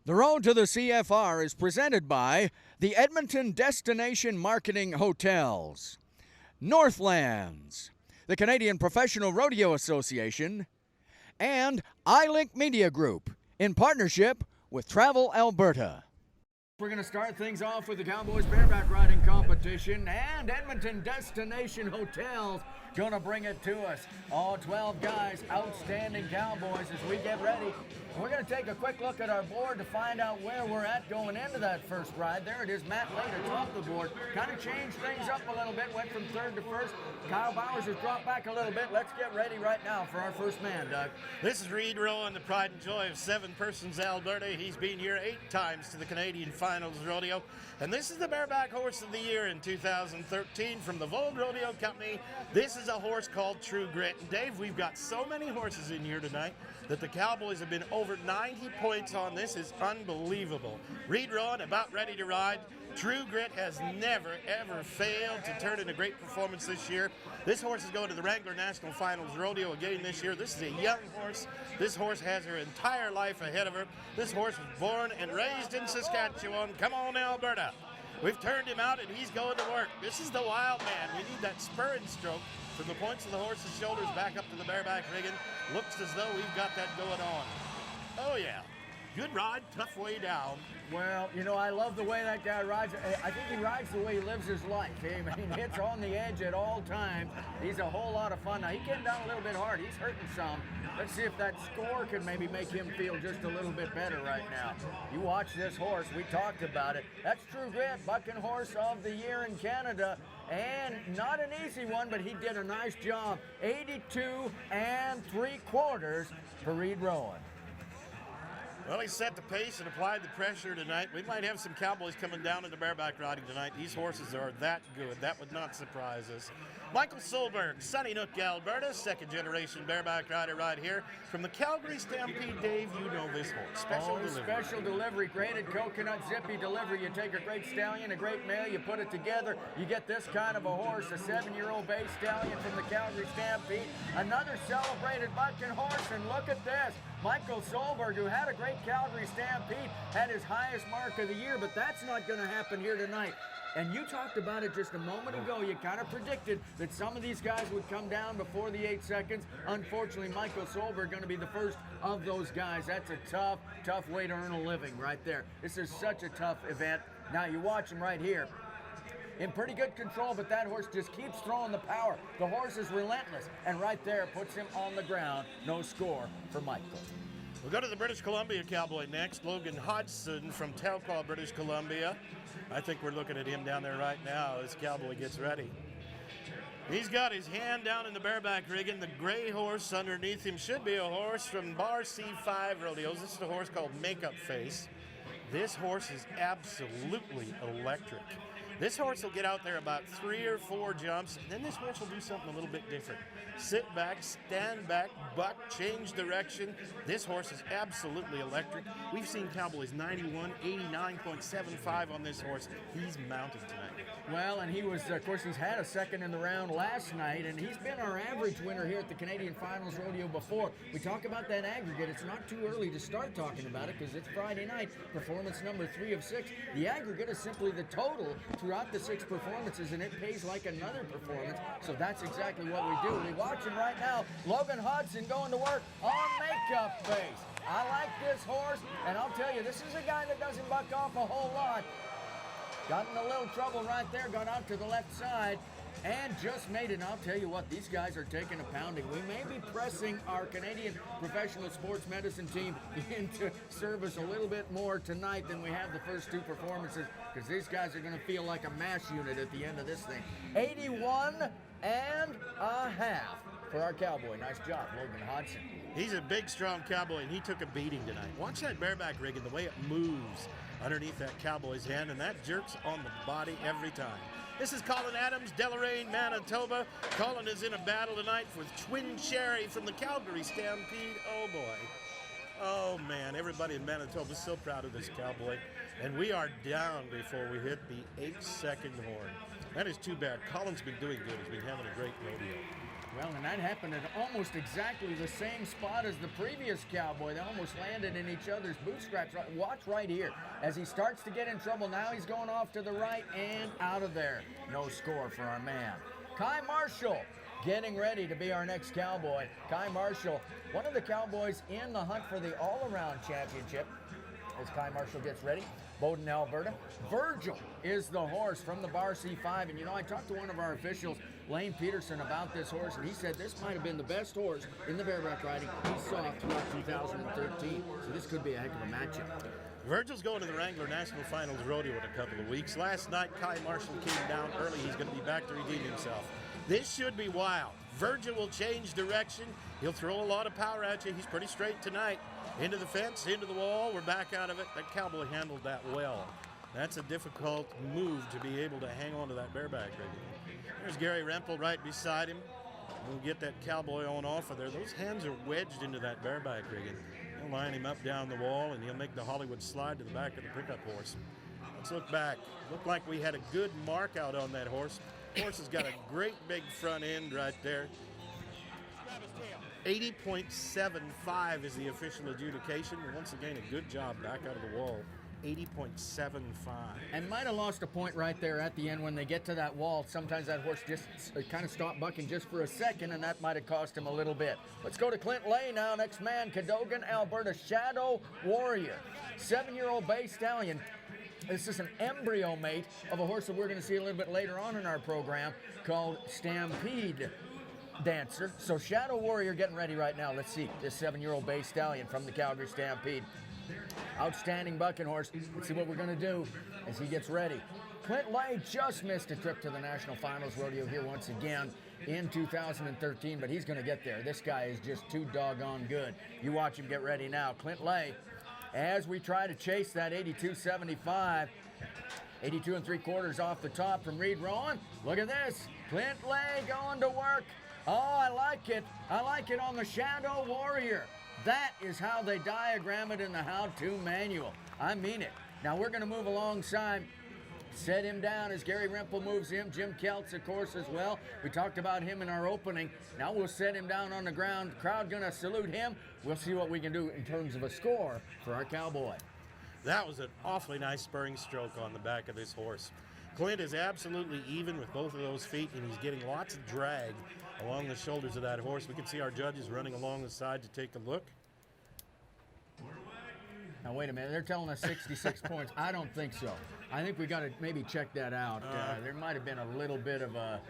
The Road to the CFR is presented by the Edmonton Destination Marketing Hotels, Northlands, the Canadian Professional Rodeo Association, and iLink Media Group in partnership with Travel Alberta. We're going to start things off with the Cowboys bareback riding competition, and Edmonton Destination Hotels going to bring it to us. All 12 guys, outstanding Cowboys as we get ready. We're going to take a quick look at our board to find out where we're at going into that first ride. There it is, Matt Lade atop the board. Kind of changed things up a little bit, went from third to first. Kyle Bowers has dropped back a little bit. Let's get ready right now for our first man, Doug. This is REID Rowan, the pride and joy of Seven Persons, Alberta. He's been here 8 times to the Canadian Finals Rodeo. And this is the Bareback Horse of the Year in 2013 from the VOLD Rodeo Company. This is a horse called True Grit. And Dave, we've got so many horses in here tonight that the Cowboys have been over 90 points on. This is unbelievable. REID Rowan about ready to ride. True Grit has never, ever failed to turn in a great performance this year. This horse is going to the Wrangler National Finals Rodeo again this year. This is a young horse. This horse has her entire life ahead of her. This horse was born and raised in Saskatchewan. Come on, Alberta. We've turned him out and he's going to work. This is the wild man. We need that spurring stroke from the points of the horse's shoulders back up to the bareback rigging. Looks as though we've got that going on. Oh yeah. Good ride, tough way down. Well, you know, I love the way that guy rides. I think he rides the way he lives his life. I mean, hits on the edge at all times. He's a whole lot of fun. Now, he came down a little bit hard. He's hurting some. Let's see if that score can maybe make him feel just a little bit better right now. You watch this horse. We talked about it. That's True Grit, Bucking Horse of the Year in Canada. And not an easy one, but he did a nice job. 82 3/4 for REID Rowan. Well, he set the pace and applied the pressure tonight. We might have some Cowboys coming down into bareback riding tonight. These horses are that good. That would not surprise us. Michael Solberg, Sunny Nook, Alberta, second-generation bareback rider right here. From the Calgary Stampede, Dave, you know this horse. Special delivery. Special delivery, graded coconut, zippy delivery. You take a great stallion, a great mare, you put it together, you get this kind of a horse, a 7-year-old bay stallion from the Calgary Stampede. Another celebrated bucking horse, and look at this. Michael Solberg, who had a great Calgary Stampede, had his highest mark of the year, but that's not going to happen here tonight. And you talked about it just a moment ago. You kind of predicted that some of these guys would come down before the 8 seconds. Unfortunately, Michael Solberg going to be the first of those guys. That's a tough, tough way to earn a living right there. This is such a tough event. Now you watch him right here. In pretty good control, but that horse just keeps throwing the power. The horse is relentless, and right there puts him on the ground. No score for Michael. We'll go to the British Columbia Cowboy next. Logan Hodson from Telcall, British Columbia. I think we're looking at him down there right now as Cowboy gets ready. He's got his hand down in the bareback rigging. The gray horse underneath him should be a horse from Bar C5 Rodeos. This is a horse called Makeup Face. This horse is absolutely electric. This horse will get out there about 3 or 4 jumps, and then this horse will do something a little bit different. Sit back, stand back, buck, change direction. This horse is absolutely electric. We've seen Cowboys 91, 89.75 on this horse. He's mounted tonight. Well, and he was, of course, he's had a second in the round last night, and he's been our average winner here at the Canadian Finals Rodeo before. We talk about that aggregate. It's not too early to start talking about it because it's Friday night, performance number 3 of 6. The aggregate is simply the total throughout the 6 performances, and it pays like another performance, so that's exactly what we do. We watch him right now. Logan Hodson going to work on Makeup Face. I like this horse, and I'll tell you, this is a guy that doesn't buck off a whole lot. Got in a little trouble right there, got out to the left side, and just made it. And I'll tell you what, these guys are taking a pounding. We may be pressing our Canadian professional sports medicine team into service a little bit more tonight than we have the first 2 performances, because these guys are going to feel like a mash unit at the end of this thing. 81 1/2 for our Cowboy. Nice job, Logan Hodson. He's a big, strong Cowboy, and he took a beating tonight. Watch that bareback rig and the way it moves underneath that Cowboy's hand, and that jerks on the body every time. This is Colin Adams, Deloraine, Manitoba. Colin is in a battle tonight with Twin Cherry from the Calgary Stampede. Oh, boy. Oh, man, everybody in Manitoba is so proud of this Cowboy. And we are down before we hit the 8-second horn. That is too bad. Colin's been doing good. He's been having a great rodeo. Well, and that happened at almost exactly the same spot as the previous cowboy. They almost landed in each other's boot straps. Watch right here. As he starts to get in trouble, now he's going off to the right and out of there. No score for our man. Kai Marshall getting ready to be our next cowboy. Kai Marshall, one of the cowboys in the hunt for the all-around championship. As Kai Marshall gets ready, Bowden, Alberta. Virgil is the horse from the Bar C5. And you know, I talked to one of our officials, Lane Peterson, about this horse, and he said this might have been the best horse in the bareback riding he saw throughout 2013. So this could be a heck of a matchup. Virgil's going to the Wrangler National Finals Rodeo in a couple of weeks. Last night, Kai Marshall came down early. He's going to be back to redeem himself. This should be wild. Virgil will change direction. He'll throw a lot of power at you. He's pretty straight tonight. Into the fence, into the wall. We're back out of it. That cowboy handled that well. That's a difficult move to be able to hang on to that bareback rigging. There's Gary Rempel right beside him. We'll get that cowboy on off of there. Those hands are wedged into that bareback rigging. He'll line him up down the wall, and he'll make the Hollywood slide to the back of the pickup horse. Let's look back. Looked like we had a good mark out on that horse. Horse has got a great big front end right there. 80.75 is the official adjudication. Once again, a good job back out of the wall. 80.75. And might have lost a point right there at the end when they get to that wall. Sometimes that horse just kind of stopped bucking just for a second, and that might have cost him a little bit. Let's go to CLINT LAYE now. Next man, Cadogan, Alberta, Shadow Warrior. 7-year-old bay stallion. This is an embryo mate of a horse that we're going to see a little bit later on in our program called Stampede Dancer. So Shadow Warrior getting ready right now. Let's see this 7-year-old bay stallion from the Calgary Stampede. Outstanding bucking horse. Let's see what we're going to do as he gets ready. CLINT LAYE just missed a trip to the National Finals Rodeo here once again in 2013, but he's going to get there. This guy is just too doggone good. You watch him get ready now. CLINT LAYE, as we try to chase that 82.75, 82 3/4 off the top from REID ROWAN. Look at this. CLINT LAYE going to work. Oh, I like it. I like it on the Shadow Warrior. That is how they diagram it in the how-to manual. I mean it. Now we're going to move alongside, set him down as Gary Rempel moves him. Jim Keltz, of course, as well. We talked about him in our opening. Now we'll set him down on the ground. Crowd going to salute him. We'll see what we can do in terms of a score for our cowboy. That was an awfully nice spurring stroke on the back of this horse. Clint is absolutely even with both of those feet, and he's getting lots of drag along the shoulders of that horse. We can see our judges running along the side to take a look. Now, wait a minute. They're telling us 66 points. I don't think so. I think we got to maybe check that out. There might have been a little bit of a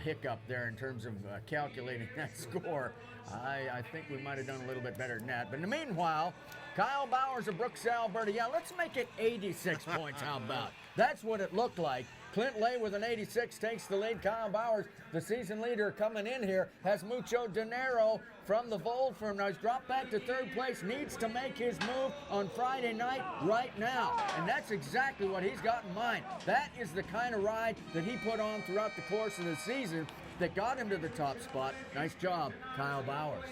hiccup there in terms of calculating that score. I think we might have done a little bit better than that. But in the meanwhile, Kyle Bowers of Brooks, Alberta. Yeah, let's make it 86 points. How about? That's what it looked like. CLINT LAYE with an 86 takes the lead. Kyle Bowers, the season leader coming in here, has Mucho Dinero from the VOLD firm. Now he's dropped back to third place, needs to make his move on Friday night right now. And that's exactly what he's got in mind. That is the kind of ride that he put on throughout the course of the season that got him to the top spot. Nice job, Kyle Bowers.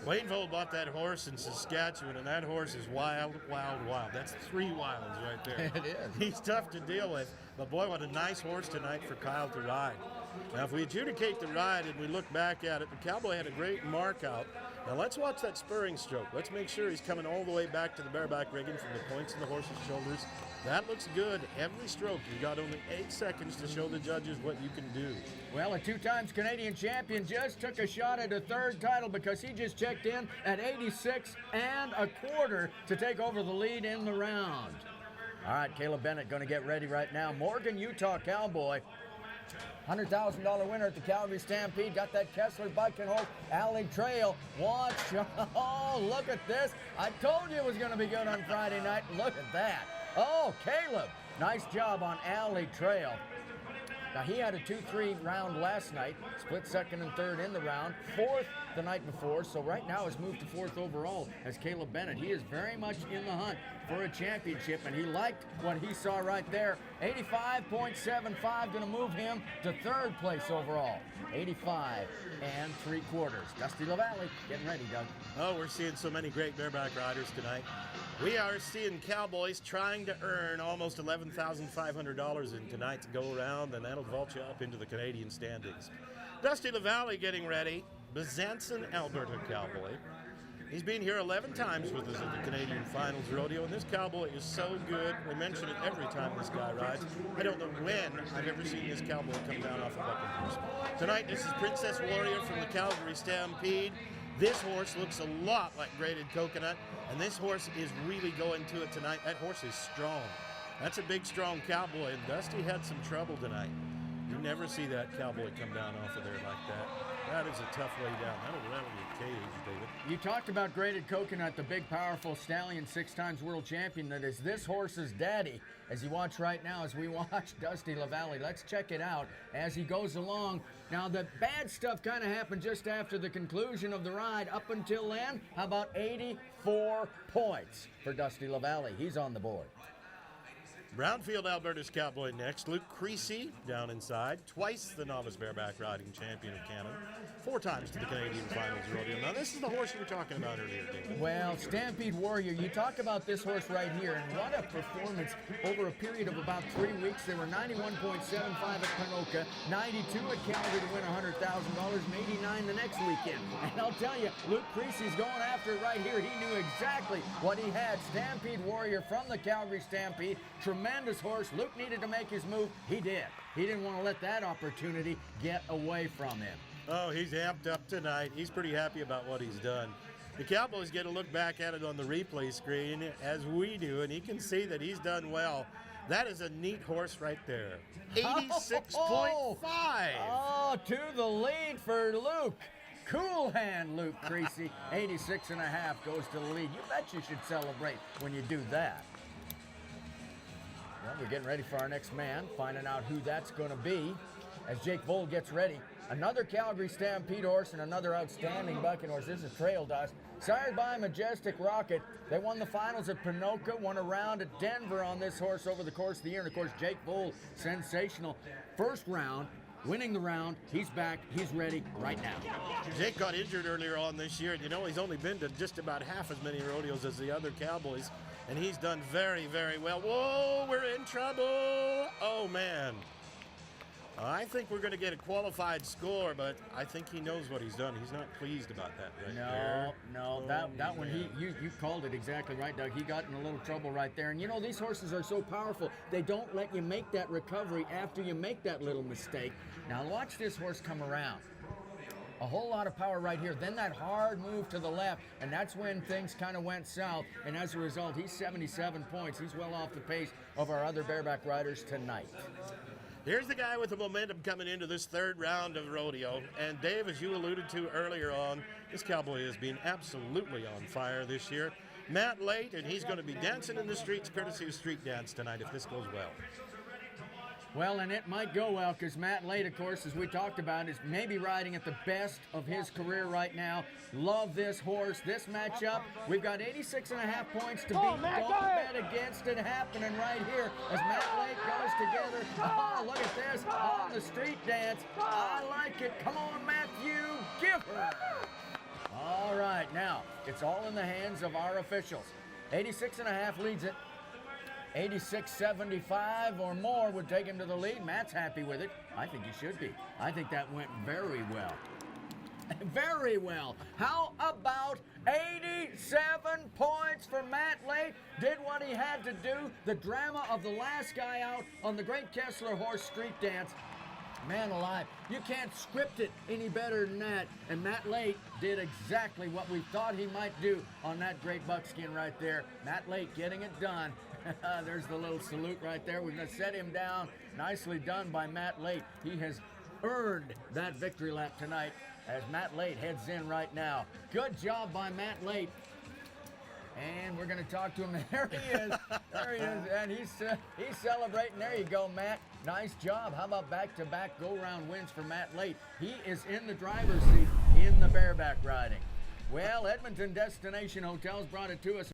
Wayne VOLD bought that horse in Saskatchewan, and that horse is wild, wild, wild. That's 3 wilds right there. It is. He's tough to deal with, but boy, what a nice horse tonight for Kyle to ride. Now, if we adjudicate the ride and we look back at it, the cowboy had a great mark out. Now, let's watch that spurring stroke. Let's make sure he's coming all the way back to the bareback rigging from the points in the horse's shoulders. That looks good. Every stroke, you got only 8 seconds to show the judges what you can do. Well, a 2-time Canadian champion just took a shot at a third title because he just checked in at 86 1/4 to take over the lead in the round. All right, Caleb Bennett going to get ready right now. Morgan, Utah Cowboy. $100,000 winner at the Calgary Stampede. Got that Kessler bucking horse, Alley Trail. Watch. Oh, look at this. I told you it was going to be good on Friday night. Look at that. Oh, Caleb. Nice job on Alley Trail. Now, he had a 2-3 round last night, split second and third in the round, 4th the night before, so right now has moved to 4th overall as Caleb Bennett. He is very much in the hunt for a championship, and he liked what he saw right there. 85.75 going to move him to 3rd place overall. 85 3/4. Dusty LaValleey getting ready, Doug. Oh, we're seeing so many great bareback riders tonight. We are seeing cowboys trying to earn almost $11,500 in tonight's go-around, and that'll vault you up into the Canadian standings. Dusty LaValleey getting ready. Bezanson, Alberta Cowboy. He's been here 11 times with us at the Canadian Finals Rodeo, and this cowboy is so good. We mention it every time this guy rides. I don't know when I've ever seen this cowboy come down off a bucking horse. Tonight, this is Princess Warrior from the Calgary Stampede. This horse looks a lot like Graded Coconut, and this horse is really going to it tonight. That horse is strong. That's a big, strong cowboy, and Dusty had some trouble tonight. You never see that cowboy come down off of there like that. That is a tough way down. That'll be a cage, David. You talked about Graded Coconut, the big, powerful stallion, 6 times world champion that is this horse's daddy. As you watch right now, as we watch Dusty LaValleey, let's check it out as he goes along. Now, the bad stuff kind of happened just after the conclusion of the ride. Up until then, how about 84 points for Dusty LaValleey? He's on the board. Brownfield, Alberta's cowboy next. Luke Creasy down inside. Twice the novice bareback riding champion of Canada. 4 times to the Canadian Finals Rodeo. Now, this is the horse you were talking about earlier, David. Well, Stampede Warrior, you talk about this horse right here, and what a performance over a period of about 3 weeks. They were 91.75 at Ponoka, 92 at Calgary to win $100,000, and 89 the next weekend. And I'll tell you, Luke Creasy's going after it right here. He knew exactly what he had. Stampede Warrior from the Calgary Stampede. Tremendous horse. Luke needed to make his move. He did. He didn't want to let that opportunity get away from him. Oh, he's amped up tonight. He's pretty happy about what he's done. The Cowboys get a look back at it on the replay screen, as we do, and he can see that he's done well. That is a neat horse right there. 86.5. Oh, to the lead for Luke. Cool hand, Luke Creasy. 86.5 goes to the lead. You bet you should celebrate when you do that. Well, we're getting ready for our next man, finding out who that's going to be as Jake VOLD gets ready. Another Calgary Stampede horse and another outstanding bucking horse. This is Trail Dust, sired by Majestic Rocket. They won the finals at Ponoka, won a round at Denver on this horse over the course of the year. And, of course, Jake VOLD, sensational. First round, winning the round. He's back. He's ready right now. Jake got injured earlier on this year. You know, he's only been to just about half as many rodeos as the other Cowboys, and he's done very, very well. Whoa, we're in trouble. Oh, man. I think we're going to get a qualified score, but I think he knows what he's done. He's not pleased about that right there. No, that one, you called it exactly right, Doug. He got in a little trouble right there. And, you know, these horses are so powerful. They don't let you make that recovery after you make that little mistake. Now, watch this horse come around. A whole lot of power right here. Then that hard move to the left, and that's when things kind of went south. And as a result, he's 77 points. He's well off the pace of our other bareback riders tonight. Here's the guy with the momentum coming into this third round of rodeo. And Dave, as you alluded to earlier on, this cowboy has been absolutely on fire this year. Matt LAYE, and he's going to be dancing in the streets courtesy of Street Dance tonight if this goes well. Well, and it might go well because Matt LAYE, of course, as we talked about, is maybe riding at the best of his career right now. Love this horse, this matchup. We've got 86.5 points to beat. Don't bet against it happening right here as Matt LAYE goes together. Oh, look at this on the Street Dance. I like it. Come on, Matthew, give her. All right, now it's all in the hands of our officials. 86.5 leads it. 86.75 or more would take him to the lead. Matt's happy with it. I think he should be. I think that went very well. Very well. How about 87 points for Matt LAYE? Did what he had to do. The drama of the last guy out on the Great Kessler Horse Street Dance. Man alive, you can't script it any better than that. And Matt LAYE did exactly what we thought he might do on that great buckskin right there. Matt LAYE getting it done. There's the little salute right there. We're going to set him down. Nicely done by Matt LAYE. He has earned that victory lap tonight as Matt LAYE heads in right now. Good job by Matt LAYE. And we're going to talk to him. There he is. There he is. And he's celebrating. There you go, Matt. Nice job. How about back-to-back go-round wins for Matt LAYE? He is in the driver's seat in the bareback riding. Well, Edmonton Destination Hotels brought it to us.